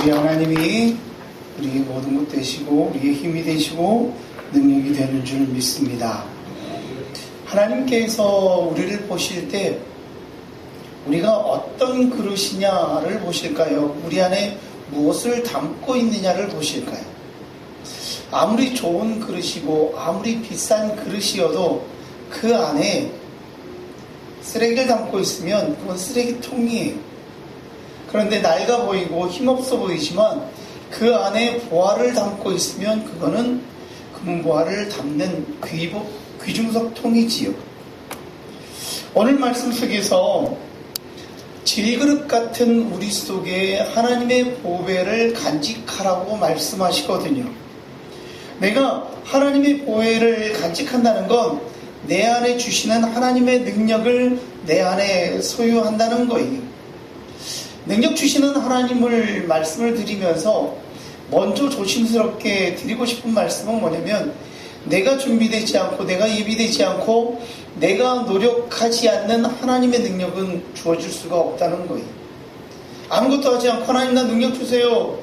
우리 하나님이 우리의 모든 것 되시고 우리의 힘이 되시고 능력이 되는 줄 믿습니다. 하나님께서 우리를 보실 때 우리가 어떤 그릇이냐를 보실까요? 우리 안에 무엇을 담고 있느냐를 보실까요? 아무리 좋은 그릇이고 아무리 비싼 그릇이어도 그 안에 쓰레기를 담고 있으면 그건 쓰레기통이에요. 그런데 낡아 보이고 힘없어 보이지만 그 안에 보화를 담고 있으면 그거는 금보화를 담는 귀중석통이지요. 오늘 말씀 속에서 질그릇 같은 우리 속에 하나님의 보배를 간직하라고 말씀하시거든요. 내가 하나님의 보배를 간직한다는 건 내 안에 주시는 하나님의 능력을 내 안에 소유한다는 거예요. 능력 주시는 하나님을 말씀을 드리면서 먼저 조심스럽게 드리고 싶은 말씀은 뭐냐면, 내가 준비되지 않고 내가 예비되지 않고 내가 노력하지 않는 하나님의 능력은 주어질 수가 없다는 거예요. 아무것도 하지 않고 하나님 나 능력 주세요,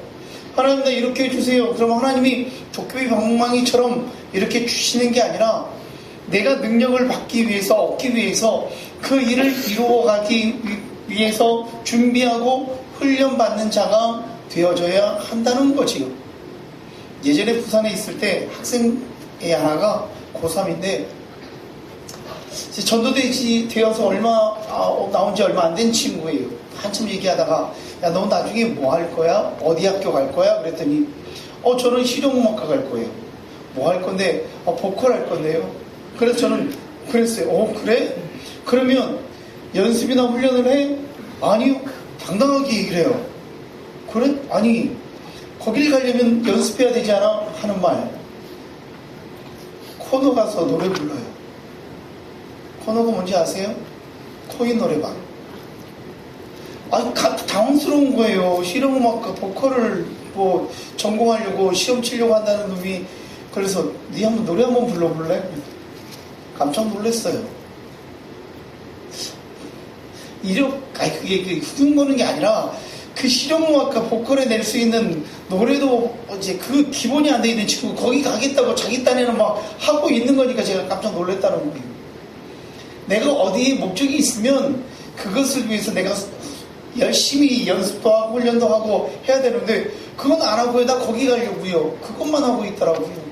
하나님 나 이렇게 해주세요, 그럼 하나님이 도깨비 방망이처럼 이렇게 주시는 게 아니라 내가 능력을 받기 위해서, 얻기 위해서 그 일을 이루어가기 위해서 준비하고 훈련받는 자가 되어져야 한다는 거지요. 예전에 부산에 있을 때 학생의 하나가 고3인데 전도대 되어서 나온 지 얼마 안 된 친구예요. 한참 얘기하다가 야, 너 나중에 뭐 할 거야? 어디 학교 갈 거야? 그랬더니 저는 실용음악과 갈 거예요. 뭐 할 건데? 보컬 할 건데요. 그래서 저는 그랬어요. 그래? 그러면 연습이나 훈련을 해? 아니요. 당당하게 얘기를 해요. 그래? 아니, 거길 가려면 연습해야 되지 않아? 하는 말. 코너 가서 노래 불러요. 코너가 뭔지 아세요? 코인 노래방. 당황스러운 거예요. 실용음악과 보컬을 전공하려고 시험 치려고 한다는 놈이. 그래서 네 한번 노래 한번 불러볼래? 깜짝 놀랐어요. 그게 흉 보는 게 아니라 그 실용음악과 보컬에 낼 수 있는 노래도 이제 그 기본이 안 돼 있는 친구 거기 가겠다고 자기 딴에는 막 하고 있는 거니까 제가 깜짝 놀랐다는 거예요. 내가 어디에 목적이 있으면 그것을 위해서 내가 열심히 연습도 하고 훈련도 하고 해야 되는데 그건 안 하고요. 나 거기 가려고요. 그것만 하고 있더라고요.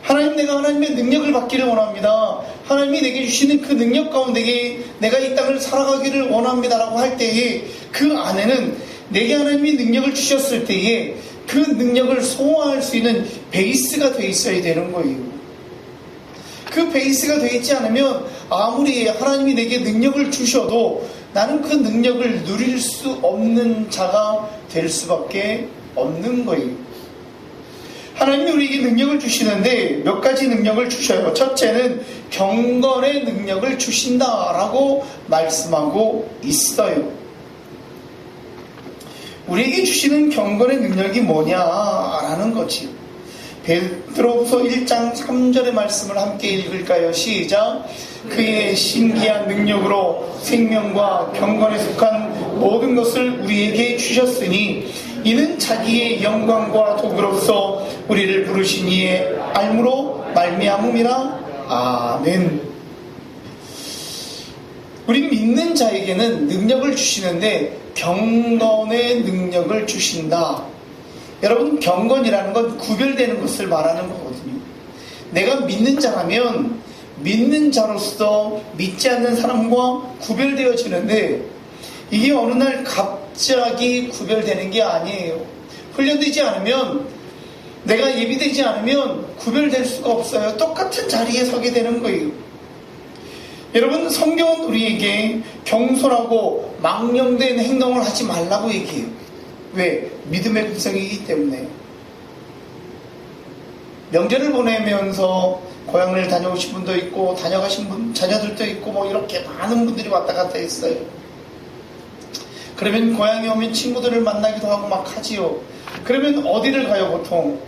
하나님, 내가 하나님의 능력을 받기를 원합니다. 하나님이 내게 주시는 그 능력 가운데 내가 이 땅을 살아가기를 원합니다라고 할 때에 그 안에는 내게 하나님이 능력을 주셨을 때에 그 능력을 소화할 수 있는 베이스가 돼 있어야 되는 거예요. 그 베이스가 돼 있지 않으면 아무리 하나님이 내게 능력을 주셔도 나는 그 능력을 누릴 수 없는 자가 될 수밖에 없는 거예요. 하나님이 우리에게 능력을 주시는데 몇 가지 능력을 주셔요. 첫째는 경건의 능력을 주신다라고 말씀하고 있어요. 우리에게 주시는 경건의 능력이 뭐냐라는 거지. 베드로후서 1장 3절의 말씀을 함께 읽을까요? 시작. 그의 신기한 능력으로 생명과 경건에 속한 모든 것을 우리에게 주셨으니 이는 자기의 영광과 도구로서 우리를 부르신 이의 알므로 말미암음이라. 아멘. 우리 믿는 자에게는 능력을 주시는데 경건의 능력을 주신다. 여러분, 경건이라는 건 구별되는 것을 말하는 거거든요. 내가 믿는 자라면 믿는 자로서 믿지 않는 사람과 구별되어지는데 이게 어느 날 갑자기 구별되는 게 아니에요. 훈련되지 않으면, 내가 예비되지 않으면 구별될 수가 없어요. 똑같은 자리에 서게 되는 거예요. 여러분, 성경은 우리에게 경솔하고 망령된 행동을 하지 말라고 얘기해요. 왜? 믿음의 백성이기 때문에. 명절을 보내면서 고향을 다녀오신 분도 있고 다녀가신 자녀들도 있고 이렇게 많은 분들이 왔다 갔다 했어요. 그러면 고향에 오면 친구들을 만나기도 하고 막 하지요. 그러면 어디를 가요 보통?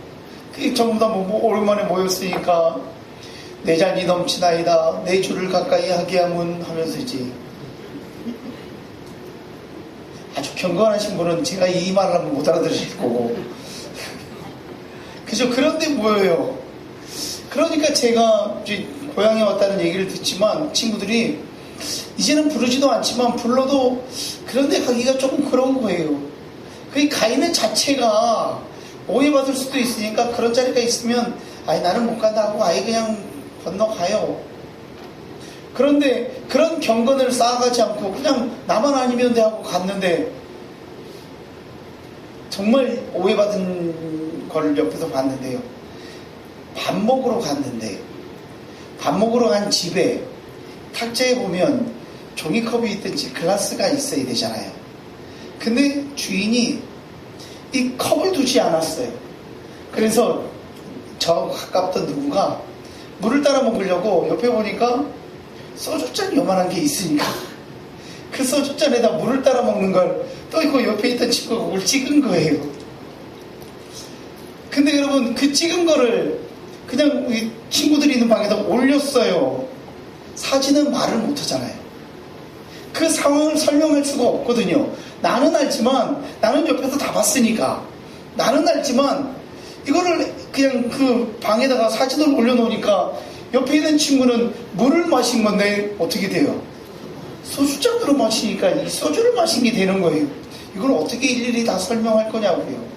전부 다 오랜만에 모였으니까 내 잔이 넘치나이다, 내 주를 가까이 하게 하문 하면서 이제 아주 경건하신 분은 제가 이 말을 하면 못 알아들으실 거고. 그죠? 그런데 뭐예요? 그러니까 제가 이제 고향에 왔다는 얘기를 듣지만 친구들이 이제는 부르지도 않지만 불러도 그런데 가기가 조금 그런 거예요. 그 가있는 자체가 오해받을 수도 있으니까 그런 자리가 있으면 아예 나는 못 간다 하고 아예 그냥 건너가요. 그런데 그런 경건을 쌓아가지 않고 그냥 나만 아니면 돼 하고 갔는데 정말 오해받은 걸 옆에서 봤는데요. 밥 먹으러 갔는데 밥 먹으러 간 집에 탁자에 보면 종이컵이 있든지 글라스가 있어야 되잖아요. 근데 주인이 이 컵을 두지 않았어요. 그래서 저 가깝던 누구가 물을 따라 먹으려고 옆에 보니까 소주잔 요만한 게 있으니까 그 소주잔에다 물을 따라 먹는 걸 또 그 옆에 있던 친구가 그걸 찍은 거예요. 근데 여러분 그 찍은 거를 그냥 우리 친구들이 있는 방에다 올렸어요. 사진은 말을 못하잖아요. 그 상황을 설명할 수가 없거든요. 나는 알지만 나는 옆에서 다 봤으니까 나는 알지만 이거를 그냥 그 방에다가 사진을 올려놓으니까 옆에 있는 친구는 물을 마신 건데 어떻게 돼요? 소주잔으로 마시니까 이 소주를 마신 게 되는 거예요. 이걸 어떻게 일일이 다 설명할 거냐고요.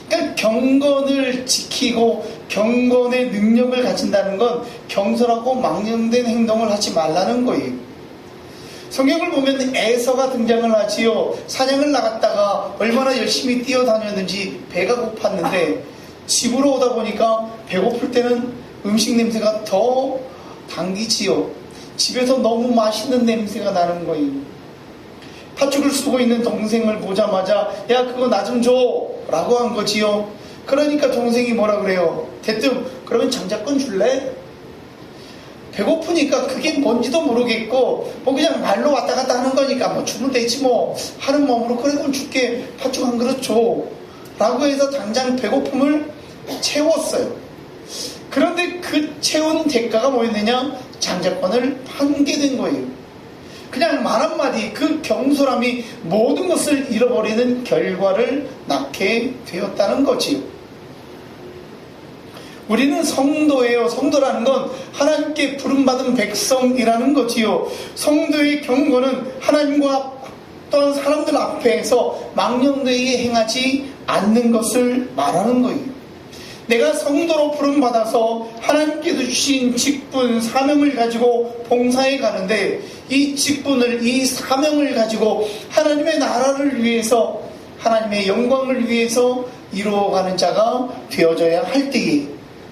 그러니까 경건을 지키고 경건의 능력을 가진다는 건 경솔하고 망령된 행동을 하지 말라는 거예요. 성경을 보면 에서가 등장을 하지요. 사냥을 나갔다가 얼마나 열심히 뛰어다녔는지 배가 고팠는데 집으로 오다 보니까 배고플 때는 음식 냄새가 더 당기지요. 집에서 너무 맛있는 냄새가 나는 거예요. 팥죽을 쓰고 있는 동생을 보자마자 야 그거 나 좀 줘 라고 한 거지요. 그러니까 동생이 뭐라 그래요? 대뜸 그러면 장작권 줄래? 배고프니까 그게 뭔지도 모르겠고 뭐 그냥 말로 왔다 갔다 하는 거니까 뭐 주면 되지 뭐 하는 마음으로 그래 그럼 줄게 팥죽 한 그릇 줘 라고 해서 당장 배고픔을 채웠어요. 그런데 그 채운 대가가 뭐였느냐? 장작권을 판게 된 거예요. 그냥 말 한마디 그 경솔함이 모든 것을 잃어버리는 결과를 낳게 되었다는 거지요. 우리는 성도예요. 성도라는 건 하나님께 부름받은 백성이라는 거지요. 성도의 경건은 하나님과 또한 사람들 앞에서 망령되게 행하지 않는 것을 말하는 거예요. 내가 성도로 부름받아서 하나님께서 주신 직분, 사명을 가지고 봉사해 가는데 이 직분을, 이 사명을 가지고 하나님의 나라를 위해서, 하나님의 영광을 위해서 이루어가는 자가 되어져야 할 때에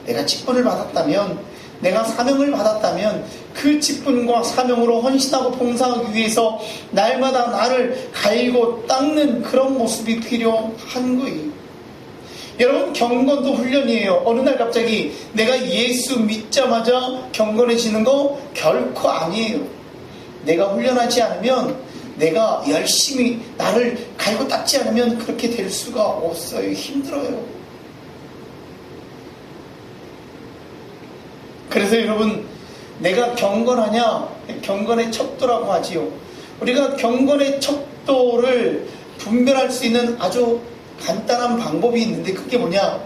내가 직분을 받았다면, 내가 사명을 받았다면 그 직분과 사명으로 헌신하고 봉사하기 위해서 날마다 나를 갈고 닦는 그런 모습이 필요한 거예요. 여러분 경건도 훈련이에요. 어느 날 갑자기 내가 예수 믿자마자 경건해지는 거 결코 아니에요. 내가 훈련하지 않으면, 내가 열심히 나를 갈고 닦지 않으면 그렇게 될 수가 없어요. 힘들어요. 그래서 여러분 내가 경건하냐? 경건의 척도라고 하지요. 우리가 경건의 척도를 분별할 수 있는 아주 간단한 방법이 있는데 그게 뭐냐?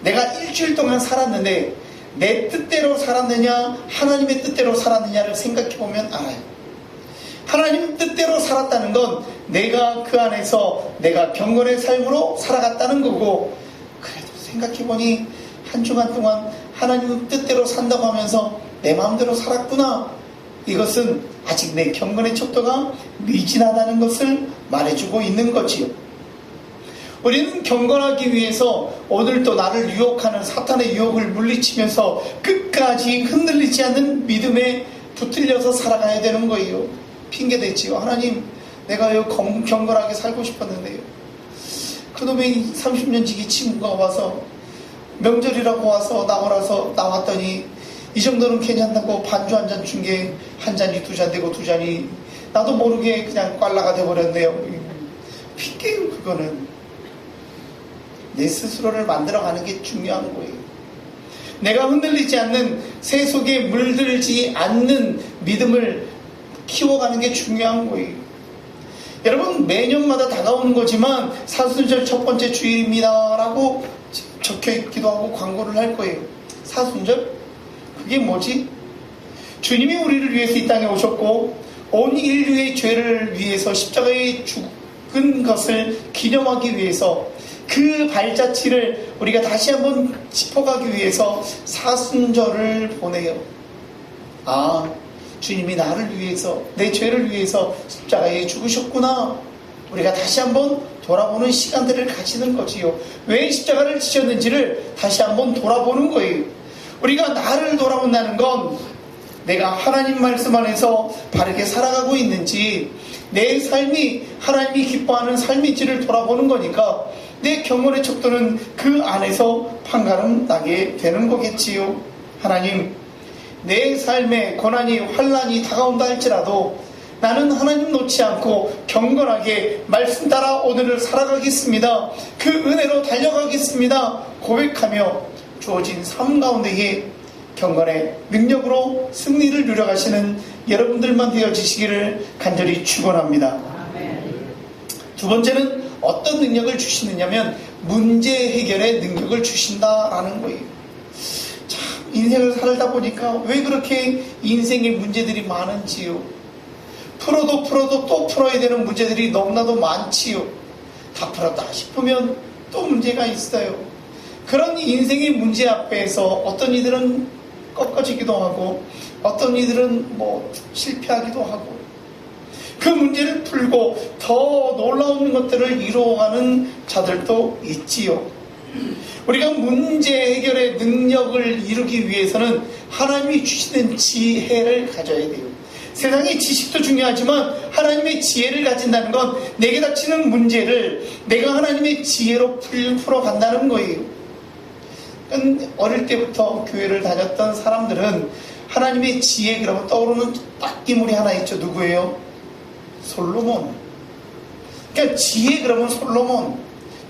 내가 일주일 동안 살았는데 내 뜻대로 살았느냐 하나님의 뜻대로 살았느냐를 생각해 보면 알아요. 하나님 뜻대로 살았다는 건 내가 그 안에서 내가 경건의 삶으로 살아갔다는 거고, 그래도 생각해 보니 한 주간 동안 하나님 뜻대로 산다고 하면서 내 마음대로 살았구나. 이것은 아직 내 경건의 척도가 미진하다는 것을 말해주고 있는 거지요. 우리는 경건하기 위해서 오늘도 나를 유혹하는 사탄의 유혹을 물리치면서 끝까지 흔들리지 않는 믿음에 붙들려서 살아가야 되는 거예요. 핑계대지요. 하나님, 내가 경건하게 살고 싶었는데요. 그놈의 30년 지기 친구가 와서 명절이라고 와서 나왔더니 이 정도는 괜찮다고 반주 한 잔 준 게 한 잔이 두 잔 되고 두 잔이 나도 모르게 그냥 꽐라가 돼버렸네요. 핑계요. 그거는 내 스스로를 만들어가는 게 중요한 거예요. 내가 흔들리지 않는, 새 속에 물들지 않는 믿음을 키워가는 게 중요한 거예요. 여러분, 매년마다 다가오는 거지만 사순절 첫 번째 주일입니다 라고 적혀 있기도 하고 광고를 할 거예요. 사순절? 그게 뭐지? 주님이 우리를 위해서 이 땅에 오셨고 온 인류의 죄를 위해서 십자가에 죽은 것을 기념하기 위해서 그 발자취를 우리가 다시 한번 짚어가기 위해서 사순절을 보내요. 아, 주님이 나를 위해서, 내 죄를 위해서 십자가에 죽으셨구나. 우리가 다시 한번 돌아보는 시간들을 가지는 거지요. 왜 십자가를 지셨는지를 다시 한번 돌아보는 거예요. 우리가 나를 돌아본다는 건 내가 하나님 말씀 안에서 바르게 살아가고 있는지, 내 삶이 하나님이 기뻐하는 삶인지를 돌아보는 거니까 내 경건의 척도는 그 안에서 판가름 나게 되는 거겠지요. 하나님, 내 삶에 고난이 환난이 다가온다 할지라도 나는 하나님 놓지 않고 경건하게 말씀 따라 오늘을 살아가겠습니다. 그 은혜로 달려가겠습니다. 고백하며 주어진 삶 가운데에 경건의 능력으로 승리를 누려가시는 여러분들만 되어지시기를 간절히 축원합니다. 두 번째는 어떤 능력을 주시느냐면 문제 해결의 능력을 주신다라는 거예요. 참, 인생을 살다 보니까 왜 그렇게 인생의 문제들이 많은지요. 풀어도 또 풀어야 되는 문제들이 너무나도 많지요. 다 풀었다 싶으면 또 문제가 있어요. 그런 인생의 문제 앞에서 어떤 이들은 꺾어지기도 하고 어떤 이들은 실패하기도 하고 그 문제를 풀고 더 놀라운 것들을 이루어가는 자들도 있지요. 우리가 문제 해결의 능력을 이루기 위해서는 하나님이 주시는 지혜를 가져야 돼요. 세상의 지식도 중요하지만 하나님의 지혜를 가진다는 건 내게 닥치는 문제를 내가 하나님의 지혜로 풀어간다는 거예요. 어릴 때부터 교회를 다녔던 사람들은 하나님의 지혜 그러면 떠오르는 딱 인물이 하나 있죠. 누구예요? 솔로몬. 그러니까 지혜 그러면 솔로몬.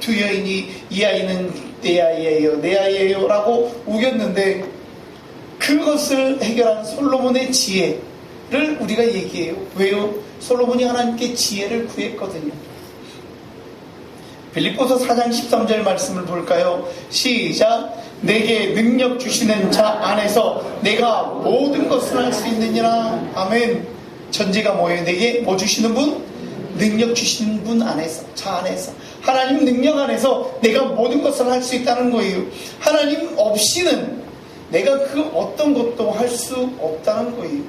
두 여인이 이 아이는 내 아이예요, 내 아이예요 라고 우겼는데 그것을 해결한 솔로몬의 지혜를 우리가 얘기해요. 왜요? 솔로몬이 하나님께 지혜를 구했거든요. 빌립보서 4장 13절 말씀을 볼까요? 시작. 내게 능력 주시는 자 안에서 내가 모든 것을 할 수 있느니라. 아멘. 전제가 뭐예요? 내게 뭐 주시는 분? 능력 주시는 분 안에서, 자 안에서, 하나님 능력 안에서 내가 모든 것을 할 수 있다는 거예요. 하나님 없이는 내가 그 어떤 것도 할 수 없다는 거예요.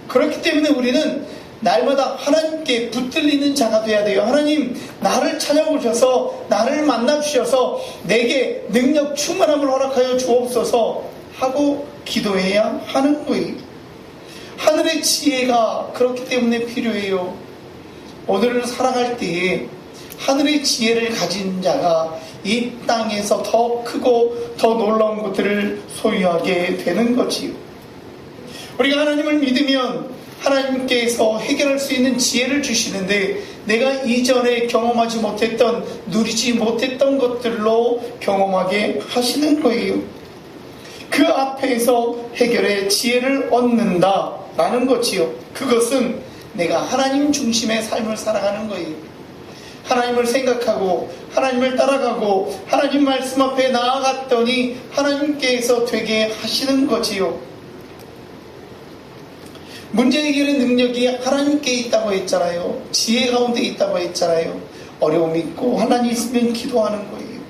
그렇기 때문에 우리는 날마다 하나님께 붙들리는 자가 되어야 돼요. 하나님, 나를 찾아오셔서 나를 만나 주셔서 내게 능력 충만함을 허락하여 주옵소서 하고 기도해야 하는 거예요. 하늘의 지혜가 그렇기 때문에 필요해요. 오늘을 살아갈 때에 하늘의 지혜를 가진 자가 이 땅에서 더 크고 더 놀라운 것들을 소유하게 되는 거지요. 우리가 하나님을 믿으면 하나님께서 해결할 수 있는 지혜를 주시는데 내가 이전에 경험하지 못했던, 누리지 못했던 것들로 경험하게 하시는 거예요. 그 앞에서 해결의 지혜를 얻는다라는 거지요. 그것은 내가 하나님 중심의 삶을 살아가는 거예요. 하나님을 생각하고 하나님을 따라가고 하나님 말씀 앞에 나아갔더니 하나님께서 되게 하시는 거지요. 문제 해결의 능력이 하나님께 있다고 했잖아요. 지혜 가운데 있다고 했잖아요. 어려움이 있고 하나님 있으면 기도하는 거예요.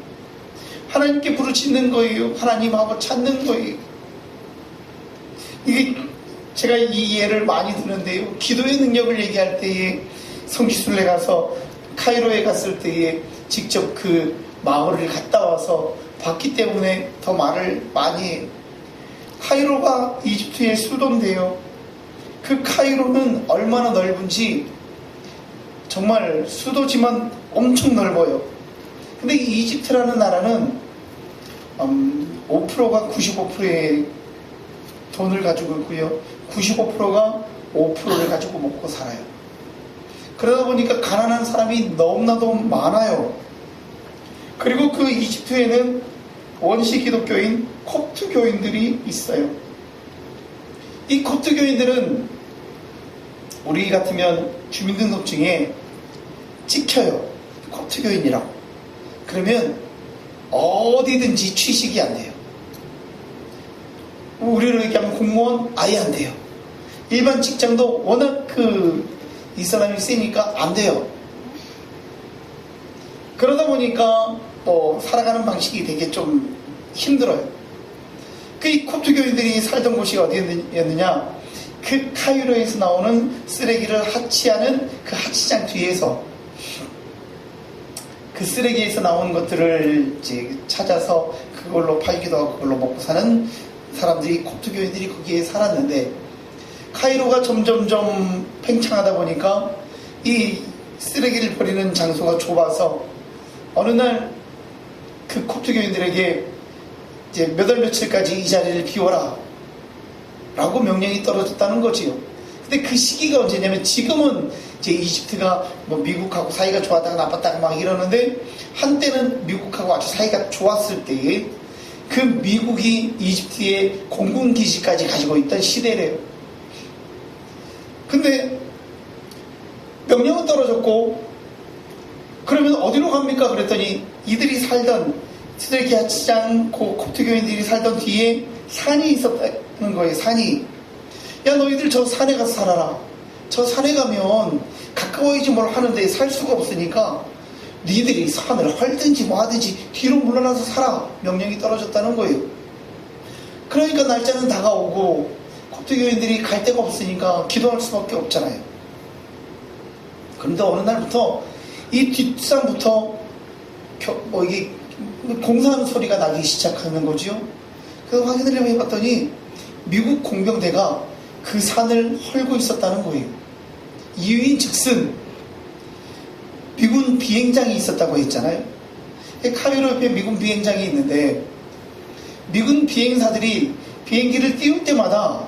하나님께 부르짖는 거예요. 하나님하고 찾는 거예요. 이게 제가 이 예를 많이 드는데요. 기도의 능력을 얘기할 때에 성지순례 가서 카이로에 갔을 때에 직접 그 마을을 갔다 와서 봤기 때문에 더 말을 많이 해요. 카이로가 이집트의 수도인데요. 그 카이로는 얼마나 넓은지 정말 수도지만 엄청 넓어요. 근데 이 이집트라는 나라는 5%가 95%의 돈을 가지고 있고요. 95%가 5%를 가지고 먹고 살아요. 그러다 보니까 가난한 사람이 너무나도 많아요. 그리고 그 이집트에는 원시 기독교인 콥트 교인들이 있어요. 이 콥트 교인들은 우리 같으면 주민등록증에 찍혀요. 콥트교인이라고. 그러면 어디든지 취직이 안 돼요. 우리로 얘기하면 공무원 아예 안 돼요. 일반 직장도 워낙 이슬람이 세니까 안 돼요. 그러다 보니까 살아가는 방식이 되게 좀 힘들어요. 이 콥트교인들이 살던 곳이 어디였느냐? 그 카이로에서 나오는 쓰레기를 하치하는 그 하치장 뒤에서 그 쓰레기에서 나오는 것들을 이제 찾아서 그걸로 팔기도 하고 그걸로 먹고 사는 사람들이, 콥트교인들이 거기에 살았는데, 카이로가 점점점 팽창하다 보니까 이 쓰레기를 버리는 장소가 좁아서 어느 날 그 콥트교인들에게 이제 몇 월 며칠까지 이 자리를 비워라 라고 명령이 떨어졌다는 거지요. 근데 그 시기가 언제냐면, 지금은 이제 이집트가 미국하고 사이가 좋았다가 나빴다가 막 이러는데, 한때는 미국하고 아주 사이가 좋았을 때에 그 미국이 이집트의 공군기지까지 가지고 있던 시대래요. 근데 명령은 떨어졌고, 그러면 어디로 갑니까? 그랬더니 이들이 살던 쓰레기 하치장, 콥트교인들이 살던 뒤에 산이 있었다는 거예요. 산이. 야, 너희들 저 산에 가서 살아라. 저 산에 가면 가까워야지 뭘 하는데 살 수가 없으니까 니들이 산을 헐든지 뭐 하든지 뒤로 물러나서 살아. 명령이 떨어졌다는 거예요. 그러니까 날짜는 다가오고 콥트교인들이 갈 데가 없으니까 기도할 수밖에 없잖아요. 그런데 어느 날부터 이 뒷산부터 이게 공사하는 소리가 나기 시작하는 거죠. 그래서 확인을 해봤더니 미국 공병대가 그 산을 헐고 있었다는 거예요. 이유인 즉슨 미군 비행장이 있었다고 했잖아요. 카이로 옆에 미군 비행장이 있는데, 미군 비행사들이 비행기를 띄울 때마다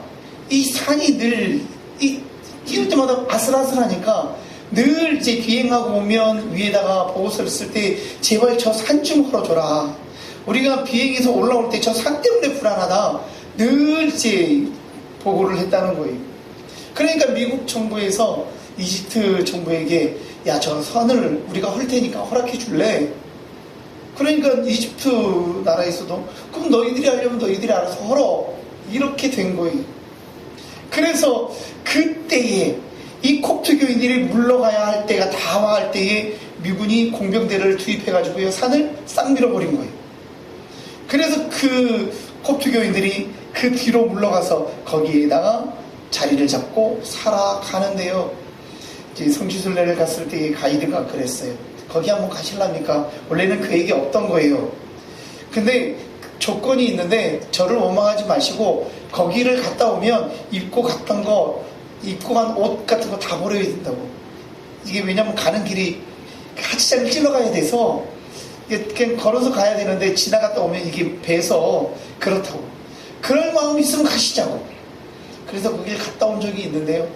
이 산이 늘 띄울 때마다 아슬아슬하니까 늘 이제 비행하고 오면 위에다가 보고서를 쓸 때 제발 저 산 좀 헐어줘라. 우리가 비행해서 올라올 때 저 산 때문에 불안하다. 늘 이제 보고를 했다는 거예요. 그러니까 미국 정부에서 이집트 정부에게 야, 저 산을 우리가 헐 테니까 허락해 줄래? 그러니까 이집트 나라에서도 그럼 너희들이 하려면 너희들이 알아서 헐어. 이렇게 된 거예요. 그래서 그때에 이 콥트교인들이 물러가야 할 때가 다와할 때에 미군이 공병대를 투입해가지고요, 산을 싹 밀어버린 거예요. 그래서 그 콥트교인들이 그 뒤로 물러가서 거기에다가 자리를 잡고 살아가는데요. 이제 성지순례를 갔을 때 가이드가 그랬어요. 거기 한번 가실랍니까? 원래는 그 얘기 없던 거예요. 근데 조건이 있는데 저를 원망하지 마시고 거기를 갔다 오면 입고 간 옷 같은 거 다 버려야 된다고. 이게 왜냐면 가는 길이 하치장을 찔러 가야 돼서 그냥 걸어서 가야 되는데 지나갔다 오면 이게 배서 그렇다고. 그럴 마음 있으면 가시자고. 그래서 거길 갔다 온 적이 있는데요.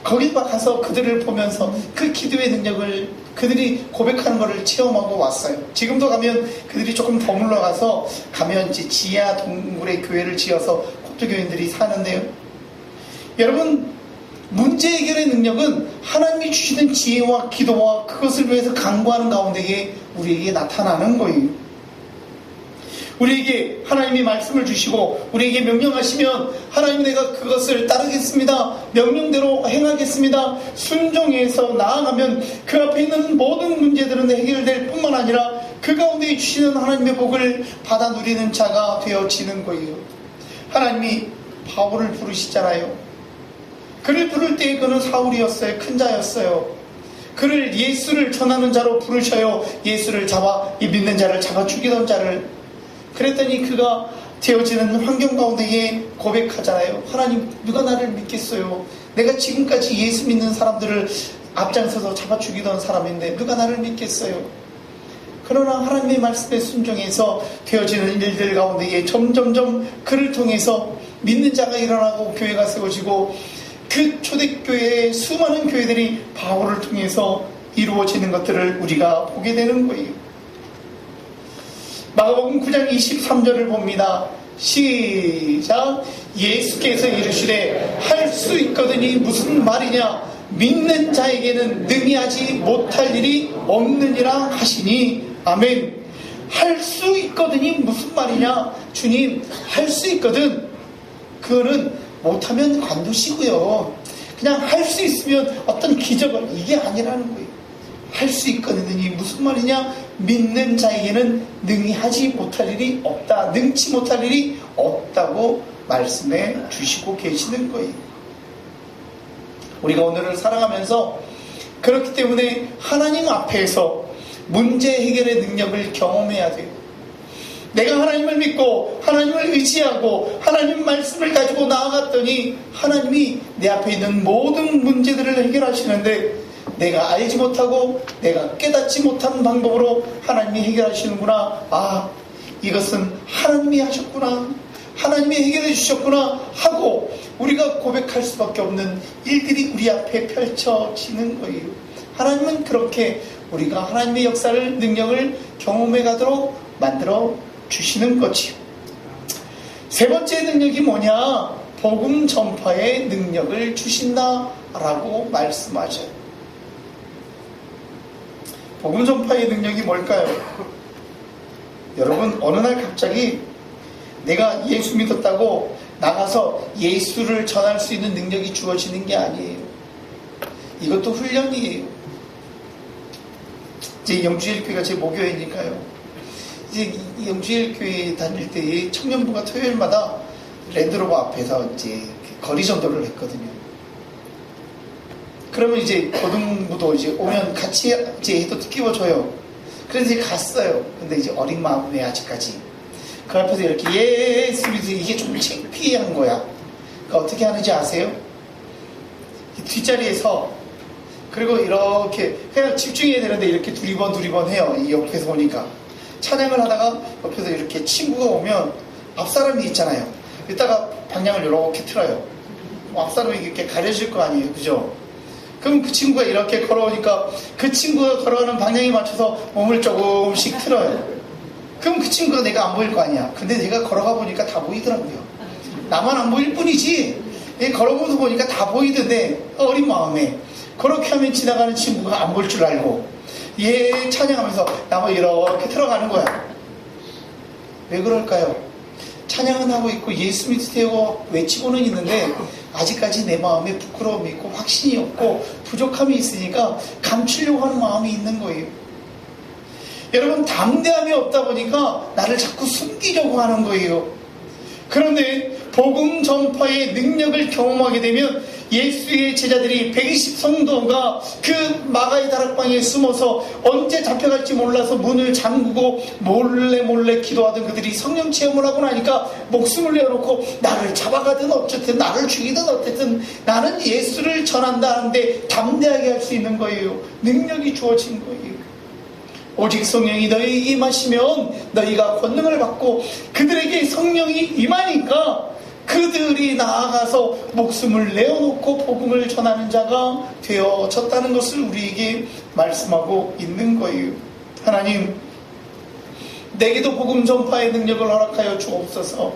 거기 가서 그들을 보면서 그 기도의 능력을 그들이 고백하는 것을 체험하고 왔어요. 지금도 가면 그들이 조금 더 물러가서 가면 이제 지하 동굴의 교회를 지어서 콥트교인들이 사는데요. 여러분, 문제 해결의 능력은 하나님이 주시는 지혜와 기도와 그것을 위해서 간구하는 가운데에 우리에게 나타나는 거예요. 우리에게 하나님이 말씀을 주시고 우리에게 명령하시면 하나님, 내가 그것을 따르겠습니다. 명령대로 행하겠습니다. 순종해서 나아가면 그 앞에 있는 모든 문제들은 해결될 뿐만 아니라 그 가운데 주시는 하나님의 복을 받아 누리는 자가 되어지는 거예요. 하나님이 바울을 부르시잖아요. 그를 부를 때에 그는 사울이었어요. 큰 자였어요. 그를 예수를 전하는 자로 부르셔요. 예수를 잡아, 이 믿는 자를 잡아 죽이던 자를. 그랬더니 그가 되어지는 환경 가운데에 고백하잖아요. 하나님, 누가 나를 믿겠어요? 내가 지금까지 예수 믿는 사람들을 앞장서서 잡아 죽이던 사람인데 누가 나를 믿겠어요? 그러나 하나님의 말씀에 순종해서 되어지는 일들 가운데에 점점점 그를 통해서 믿는 자가 일어나고 교회가 세워지고 그 초대교회의 수많은 교회들이 바울을 통해서 이루어지는 것들을 우리가 보게 되는 거예요. 마가복음 9장 23절을 봅니다. 시작. 예수께서 이르시되 할 수 있거든이 무슨 말이냐? 믿는 자에게는 능히 하지 못할 일이 없느니라 하시니. 아멘. 할 수 있거든이 무슨 말이냐? 주님, 할 수 있거든. 그거는 못하면 관두시고요. 그냥 할 수 있으면 어떤 기적을, 이게 아니라는 거예요. 할 수 있거든이 무슨 말이냐? 믿는 자에게는 능히 하지 못할 일이 없다. 능치 못할 일이 없다고 말씀해 주시고 계시는 거예요. 우리가 오늘을 살아가면서 그렇기 때문에 하나님 앞에서 문제 해결의 능력을 경험해야 돼요. 내가 하나님을 믿고 하나님을 의지하고 하나님 말씀을 가지고 나아갔더니 하나님이 내 앞에 있는 모든 문제들을 해결하시는데, 내가 알지 못하고 내가 깨닫지 못한 방법으로 하나님이 해결하시는구나. 아, 이것은 하나님이 하셨구나, 하나님이 해결해 주셨구나 하고 우리가 고백할 수밖에 없는 일들이 우리 앞에 펼쳐지는 거예요. 하나님은 그렇게 우리가 하나님의 역사를, 능력을 경험해 가도록 만들어 주시는 거지요. 세 번째 능력이 뭐냐? 복음 전파의 능력을 주신다라고 말씀하셔요. 복음 전파의 능력이 뭘까요? 여러분, 어느 날 갑자기 내가 예수 믿었다고 나가서 예수를 전할 수 있는 능력이 주어지는 게 아니에요. 이것도 훈련이에요. 이제 영주일교회가 제 모교회니까요. 이제 영주일교회 다닐 때 청년부가 토요일마다 랜드로버 앞에서 이제 거리 전도를 했거든요. 그러면 이제 고등부도 이제 오면 같이 이제 해도 끼워줘요. 그래서 이제 갔어요. 근데 이제 어린 마음에 아직까지 그 앞에서 이렇게 예수 믿으세요. 이게 좀 창피한 거야. 그러니까 어떻게 하는지 아세요? 뒷자리에서, 그리고 이렇게 그냥 집중해야 되는데 이렇게 두리번 해요. 이 옆에서 보니까 찬양을 하다가 옆에서 이렇게 친구가 오면 앞사람이 있잖아요. 이따가 방향을 이렇게 틀어요. 앞사람이 이렇게 가려질 거 아니에요, 그죠? 그럼 그 친구가 이렇게 걸어오니까 그 친구가 걸어가는 방향에 맞춰서 몸을 조금씩 틀어요. 그럼 그 친구가 내가 안 보일 거 아니야. 근데 내가 걸어가 보니까 다 보이더라고요. 나만 안 보일 뿐이지 걸어보면서 보니까 다 보이던데, 어린 마음에 그렇게 하면 지나가는 친구가 안 볼 줄 알고 얘 찬양하면서 나만 이렇게 들어가는 거야. 왜 그럴까요? 찬양은 하고 있고 예수 믿으세요 외치고는 있는데 아직까지 내 마음에 부끄러움이 있고 확신이 없고 부족함이 있으니까 감추려고 하는 마음이 있는 거예요. 여러분, 담대함이 없다 보니까 나를 자꾸 숨기려고 하는 거예요. 그런데 복음 전파의 능력을 경험하게 되면 예수의 제자들이 120성도가 그 마가의 다락방에 숨어서 언제 잡혀갈지 몰라서 문을 잠그고 몰래 기도하던 그들이 성령 체험을 하고 나니까 목숨을 내어놓고 나를 잡아가든 어쨌든 나를 죽이든 어쨌든 나는 예수를 전한다 하는데 담대하게 할 수 있는 거예요. 능력이 주어진 거예요. 오직 성령이 너희에게 임하시면 너희가 권능을 받고, 그들에게 성령이 임하니까 그들이 나아가서 목숨을 내어놓고 복음을 전하는 자가 되어졌다는 것을 우리에게 말씀하고 있는 거예요. 하나님, 내게도 복음 전파의 능력을 허락하여 주옵소서.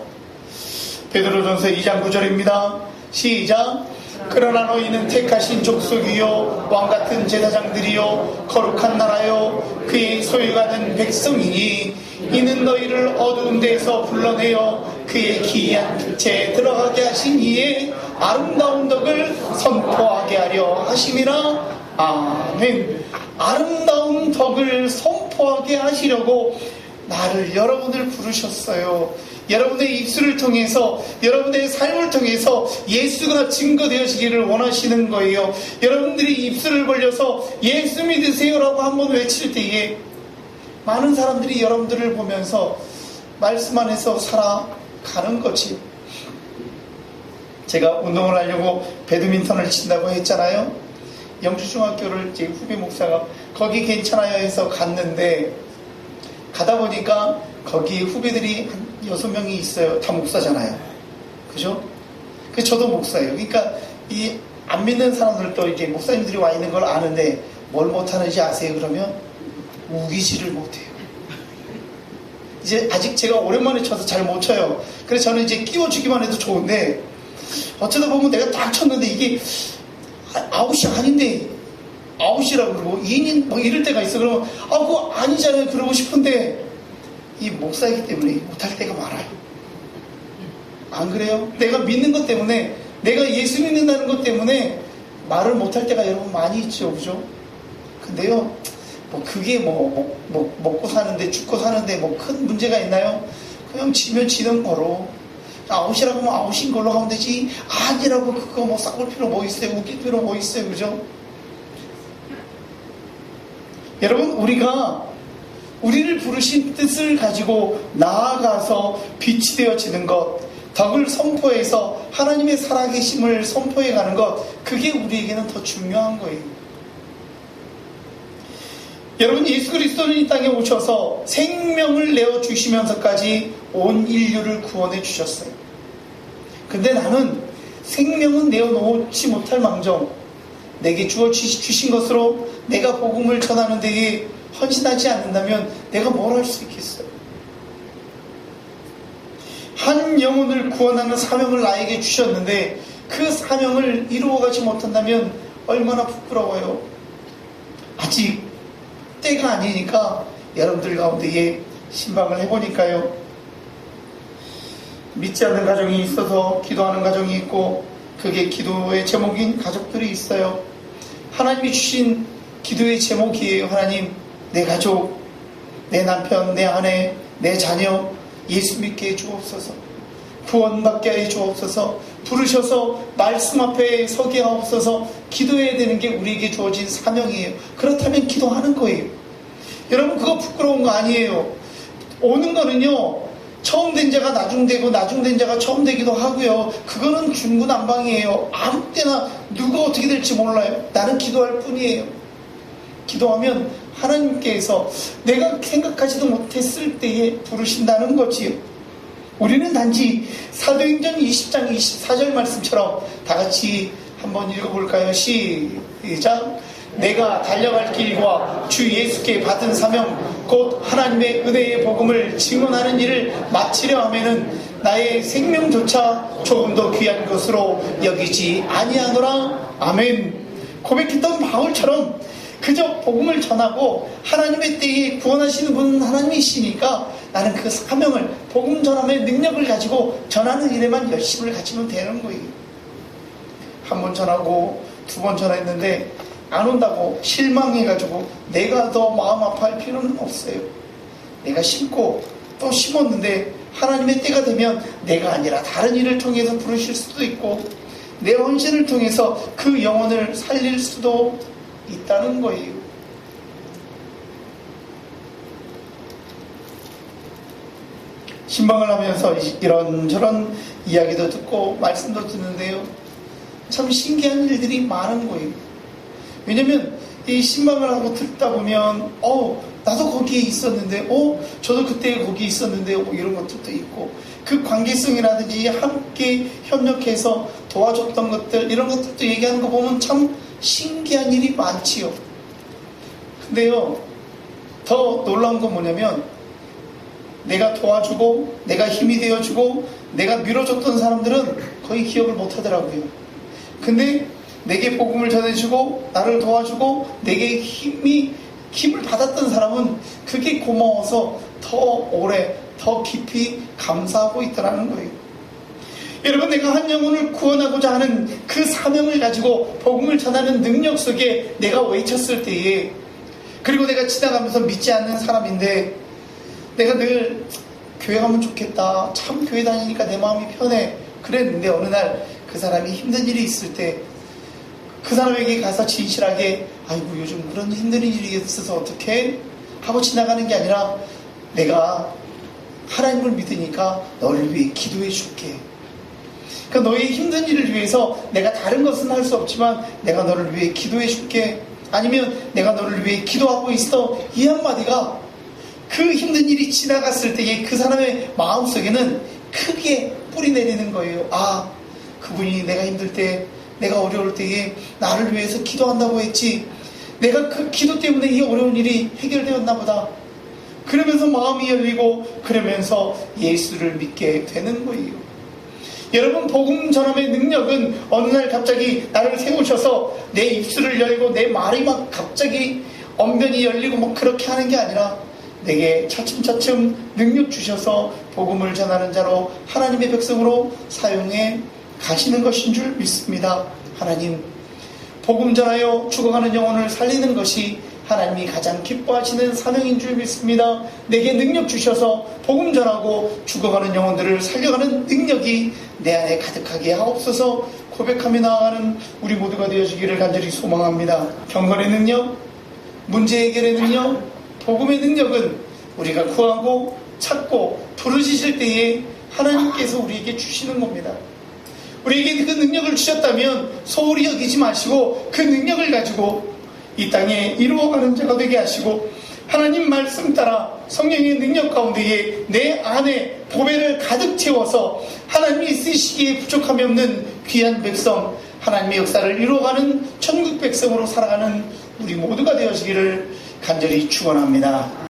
베드로전서 2장 9절입니다. 시작. 그러나 너희는 택하신 족속이요 왕같은 제사장들이요 거룩한 나라요 그의 소유가 된 백성이니 이는 너희를 어두운 데에서 불러내어 그의 기이한 빛에 들어가게 하신 이의 아름다운 덕을 선포하게 하려 하심이라. 아멘. 아름다운 덕을 선포하게 하시려고 나를, 여러분을 부르셨어요. 여러분의 입술을 통해서, 여러분의 삶을 통해서 예수가 증거되어지기를 원하시는 거예요. 여러분들이 입술을 벌려서 예수 믿으세요라고 한번 외칠 때에 많은 사람들이 여러분들을 보면서 말씀 안에서 살아가는 거지. 제가 운동을 하려고 배드민턴을 친다고 했잖아요. 영주중학교를 제 후배 목사가 거기 괜찮아요 해서 갔는데, 가다 보니까 거기 후배들이 한 6명이 있어요. 다 목사잖아요. 그죠? 저도 목사예요. 그러니까 이 안 믿는 사람들도 이렇게 목사님들이 와 있는 걸 아는데 뭘 못하는지 아세요? 그러면 우기지를 못해요. 이제 아직 제가 오랜만에 쳐서 잘 못 쳐요. 그래서 저는 이제 끼워주기만 해도 좋은데 어쩌다 보면 내가 딱 쳤는데 이게 아웃이 아닌데 아웃이라고 그러고 2인 뭐 이럴 때가 있어. 그러면 그거 아니잖아요 그러고 싶은데 이 목사이기 때문에 못할 때가 많아요. 안 그래요? 내가 믿는 것 때문에, 내가 예수 믿는다는 것 때문에 말을 못할 때가 여러분 많이 있죠, 그죠? 근데요, 그게 먹고 사는데, 죽고 사는데 큰 문제가 있나요? 그냥 지면 지는 거로. 아웃이라고 하면 아웃인 걸로 하면 되지, 아니라고 그거 싸울 필요 뭐 있어요? 웃길 필요 뭐 있어요, 그죠? 여러분, 우리를 부르신 뜻을 가지고 나아가서 빛이 되어지는 것, 덕을 선포해서 하나님의 살아계심을 선포해가는 것, 그게 우리에게는 더 중요한 거예요. 여러분, 예수 그리스도는 이 땅에 오셔서 생명을 내어주시면서까지 온 인류를 구원해 주셨어요. 근데 나는 생명은 내어놓지 못할 망정, 내게 주신 것으로 내가 복음을 전하는 데에 헌신하지 않는다면 내가 뭘 할 수 있겠어요? 한 영혼을 구원하는 사명을 나에게 주셨는데 그 사명을 이루어가지 못한다면 얼마나 부끄러워요. 아직 때가 아니니까 여러분들 가운데에 신방을 해보니까요, 믿지 않는 가정이 있어서 기도하는 가정이 있고, 그게 기도의 제목인 가족들이 있어요. 하나님이 주신 기도의 제목이에요. 하나님, 내 가족, 내 남편, 내 아내, 내 자녀 예수 믿게 해 주옵소서. 구원받게 해 주옵소서. 부르셔서 말씀 앞에 서게 하옵소서. 기도해야 되는 게 우리에게 주어진 사명이에요. 그렇다면 기도하는 거예요. 여러분, 그거 부끄러운 거 아니에요. 오는 거는요, 처음 된 자가 나중 되고 나중 된 자가 처음 되기도 하고요. 그거는 중구난방이에요. 아무 때나 누가 어떻게 될지 몰라요. 나는 기도할 뿐이에요. 기도하면 하나님께서 내가 생각하지도 못했을 때에 부르신다는 거지요. 우리는 단지 사도행전 20장 24절 말씀처럼 다 같이 한번 읽어볼까요? 시작. 내가 달려갈 길과 주 예수께 받은 사명 곧 하나님의 은혜의 복음을 증언하는 일을 마치려 하면은 나의 생명조차 조금 더 귀한 것으로 여기지 아니하노라. 아멘. 고백했던 바울처럼 그저 복음을 전하고 하나님의 때에 구원하시는 분은 하나님이시니까 나는 그 사명을, 복음 전함의 능력을 가지고 전하는 일에만 열심을 가지면 되는 거예요. 한 번 전하고 두 번 전했는데 안 온다고 실망해가지고 내가 더 마음 아파할 필요는 없어요. 내가 심고 또 심었는데 하나님의 때가 되면 내가 아니라 다른 일을 통해서 부르실 수도 있고 내 헌신을 통해서 그 영혼을 살릴 수도 있다는 거예요. 신방을 하면서 이런저런 이야기도 듣고 말씀도 듣는데요, 참 신기한 일들이 많은 거예요. 왜냐면 이 신방을 하고 듣다 보면 나도 거기에 있었는데 저도 그때 거기 있었는데 이런 것들도 있고, 그 관계성이라든지 함께 협력해서 도와줬던 것들, 이런 것들도 얘기하는 거 보면 참 신기한 일이 많지요. 근데요, 더 놀라운 건 뭐냐면 내가 도와주고 내가 힘이 되어주고 내가 밀어줬던 사람들은 거의 기억을 못 하더라고요. 근데 내게 복음을 전해주고 나를 도와주고 내게 힘을 받았던 사람은 그게 고마워서 더 오래 더 깊이 감사하고 있더라는 거예요. 여러분, 내가 한 영혼을 구원하고자 하는 그 사명을 가지고 복음을 전하는 능력 속에 내가 외쳤을 때에, 그리고 내가 지나가면서 믿지 않는 사람인데 내가 늘 교회 가면 좋겠다, 참 교회 다니니까 내 마음이 편해 그랬는데 어느 날 그 사람이 힘든 일이 있을 때 그 사람에게 가서 진실하게 아이고 요즘 그런 힘든 일이 있어서 어떡해? 하고 지나가는 게 아니라 내가 하나님을 믿으니까 너를 위해 기도해 줄게. 그러니까 너의 힘든 일을 위해서 내가 다른 것은 할 수 없지만 내가 너를 위해 기도해 줄게. 아니면 내가 너를 위해 기도하고 있어. 이 한마디가 그 힘든 일이 지나갔을 때에 그 사람의 마음속에는 크게 뿌리 내리는 거예요. 그분이 내가 힘들 때, 내가 어려울 때에 나를 위해서 기도한다고 했지. 내가 그 기도 때문에 이 어려운 일이 해결되었나 보다. 그러면서 마음이 열리고 그러면서 예수를 믿게 되는 거예요. 여러분, 복음 전함의 능력은 어느 날 갑자기 나를 세우셔서 내 입술을 열고 내 말이 막 갑자기 언변이 열리고 막 그렇게 하는 게 아니라 내게 차츰차츰 능력 주셔서 복음을 전하는 자로 하나님의 백성으로 사용해 가시는 것인 줄 믿습니다. 하나님, 복음 전하여 죽어가는 영혼을 살리는 것이 하나님이 가장 기뻐하시는 사명인 줄 믿습니다. 내게 능력 주셔서 복음 전하고 죽어가는 영혼들을 살려가는 능력이 내 안에 가득하게 하옵소서. 고백하며 나아가는 우리 모두가 되어지기를 간절히 소망합니다. 경건의 능력, 문제 해결의 능력, 복음의 능력은 우리가 구하고 찾고 부르짖을 때에 하나님께서 우리에게 주시는 겁니다. 우리에게 그 능력을 주셨다면 소홀히 여기지 마시고 그 능력을 가지고 이 땅에 이루어가는 자가 되게 하시고, 하나님 말씀 따라 성령의 능력 가운데에 내 안에 보배를 가득 채워서 하나님이 쓰시기에 부족함이 없는 귀한 백성, 하나님의 역사를 이루어가는 천국 백성으로 살아가는 우리 모두가 되어지기를 간절히 축원합니다.